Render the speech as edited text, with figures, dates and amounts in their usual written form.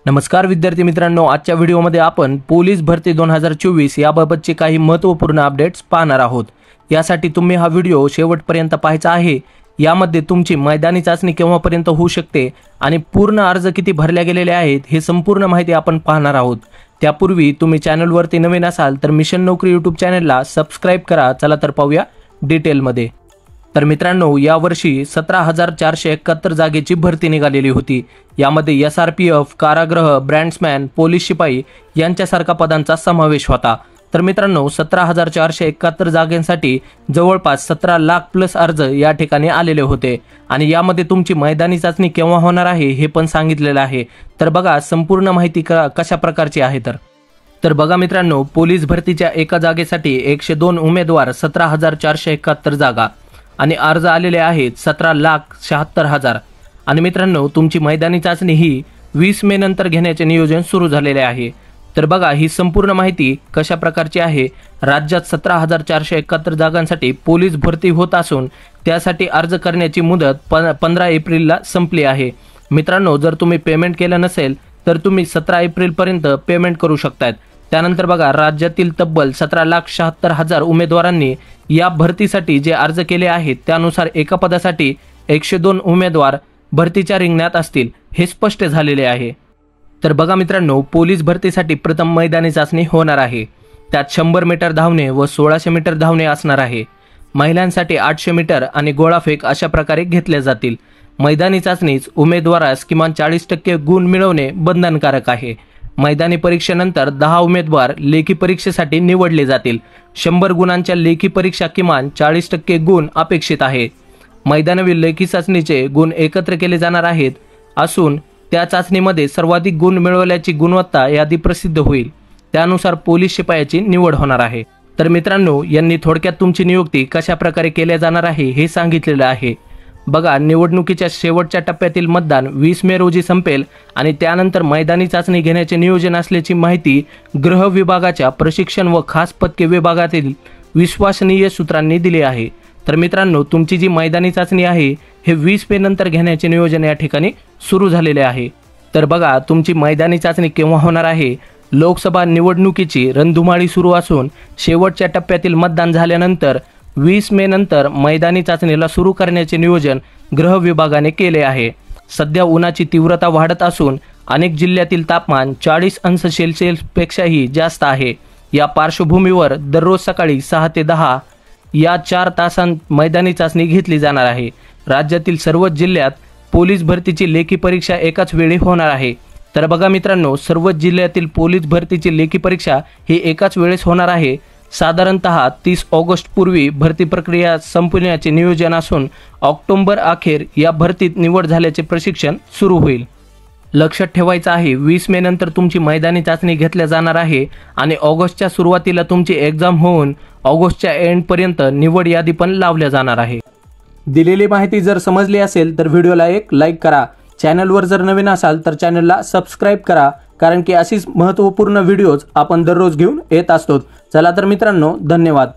नमस्कार विद्यार्थी मित्रांनो, आजच्या व्हिडिओमध्ये आपण पोलीस भरती 2024 याबाबतचे काही महत्त्वपूर्ण अपडेट्स पाहणार आहोत। यासाठी तुम्ही हा व्हिडिओ शेवटपर्यंत पाहायचा आहे। यामध्ये तुमची मैदानी चाचणी केव्हापर्यंत होऊ शकते आणि पूर्ण अर्ज किती भरले गेलेले आहेत हे संपूर्ण माहिती आपण पाहणार आहोत। त्यापूर्वी तुम्ही चॅनलवरती नवीन असाल तर मिशन नोकरी यूट्यूब चॅनलला सबस्क्राइब करा। चला तर पाहूया डिटेलमध्ये। तर मित्रांनो, यावर्षी 17,471 जागेची भरती निघालेली होती। यामध्ये SRPF, कारागृह, ब्रँड्समॅन, पोलीस शिपाई यांच्यासारखा पदांचा समावेश होता। तर मित्रांनो, 17,471 जागांसाठी जवळपास 17 लाख प्लस अर्ज या ठिकाणी आलेले होते आणि यामध्ये तुमची मैदानी चाचणी केव्हा होणार आहे हे पण सांगितलेलं आहे। तर बघा संपूर्ण माहिती कशा प्रकारची आहे। तर बघा मित्रांनो, पोलीस भरतीच्या एका जागेसाठी 102 उमेदवार, 17,471 जागा आणि अर्ज आलेले आहेत 17,76,000 आणि मित्रांनो, तुमची मैदानी चाचणी ही 20 मे नंतर घेण्याचे नियोजन सुरू झालेले आहे। तर बघा ही संपूर्ण माहिती कशा प्रकारची आहे। राज्यात 17,471 जागांसाठी पोलीस भरती होत असून त्यासाठी अर्ज करण्याची मुदत 15 एप्रिलला संपली आहे। मित्रांनो, जर तुम्ही पेमेंट केलं नसेल तर तुम्ही 17 एप्रिलपर्यंत पेमेंट करू शकतात। त्यानंतर बघा, राज्यातील तब्बल 17,76,000 उमेदवारांनी या भरतीसाठी जे अर्ज केले आहेत त्यानुसार एका पदासाठी 102 उमेदवार भरतीच्या रिंगणात असतील हे स्पष्ट झालेले आहे। तर बघा मित्रांनो, पोलीस भरतीसाठी प्रथम मैदानी चाचणी होणार आहे। त्यात 100 मीटर धावणे व 1600 मीटर धावणे असणार आहे। महिलांसाठी 800 मीटर आणि गोळाफेक अशा प्रकारे घेतले जातील। मैदानी चाचणीत उमेदवारास किमान 40% गुण मिळवणे बंधनकारक आहे। मैदानी परीक्षेनंतर 10 उमेदवार लेखी परीक्षेसाठी निवडले जातील। 100 गुणांच्या लेखी परीक्षा किमान 40% गुण अपेक्षित आहे। मैदानी लेखी चाचणीचे गुण एकत्र केले जाणार आहेत असून त्या चाचणीमध्ये सर्वाधिक गुण मिळवल्याची गुणवत्ता यादी प्रसिद्ध होईल। त्यानुसार पोलीस शिपायाची निवड होणार आहे। तर मित्रांनो, यांनी थोडक्यात तुमची नियुक्ती कशा प्रकारे केली जाणार आहे हे सांगितलेलं आहे। बघा, निवडणुकीच्या शेवटच्या टप्प्यातील मतदान 20 मे रोजी संपेल आणि त्यानंतर मैदानी चाचणी घेण्याचे नियोजन असल्याची माहिती गृह विभागाच्या प्रशिक्षण व खास पथके विभागातील विश्वसनीय सूत्रांनी दिली आहे। तर मित्रांनो, तुमची जी मैदानी चाचणी आहे हे 20 मे नंतर घेण्याचे नियोजन या ठिकाणी सुरू झालेले आहे। तर बघा, तुमची मैदानी चाचणी केव्हा होणार आहे। लोकसभा निवडणुकीची रणधुमाळी सुरू असून शेवटच्या टप्प्यातील मतदान झाल्यानंतर 20 मे नंतर मैदानी चाचणीला सुरू करण्याचे नियोजन गृह विभागाने केले आहे। सध्या उन्हाची तीव्रता वाढत असून अनेक जिल्ह्यातील तापमान 40 अंश सेल्सिअसपेक्षाही जास्त आहे। या पार्श्वभूमीवर दररोज सकाळी 6 ते 10 या 4 तासांत मैदानी चाचणी घेतली जाणार आहे। राज्यातील सर्वच जिल्ह्यात पोलीस भरतीची लेखी परीक्षा एकाच वेळी होणार आहे। तर बघा मित्रांनो, सर्वच जिल्ह्यातील पोलीस भरतीची लेखी परीक्षा ही एकाच वेळेस होणार आहे। साधारणतः 30 ऑगस्ट पूर्वी भरती प्रक्रिया संपवण्याचे नियोजन असून ऑक्टोबर अखेर या भरतीत निवड झाल्याचे प्रशिक्षण सुरू होईल। लक्षात ठेवायचं आहे, 20 मे नंतर तुमची मैदानी चाचणी घेतल्या जाणार आहे आणि ऑगस्टच्या सुरुवातीला तुमची एक्झाम होऊन ऑगस्टच्या एंडपर्यंत निवड यादी पण लावल्या जाणार आहे। दिलेली माहिती जर समजली असेल तर व्हिडिओला एक लाईक करा। चॅनलवर जर नवीन असाल तर चॅनलला सबस्क्राइब करा, कारण की अशीच महत्त्वपूर्ण व्हिडिओज आपण दररोज घेऊन येत असतो। चला तर मित्रांनो, धन्यवाद।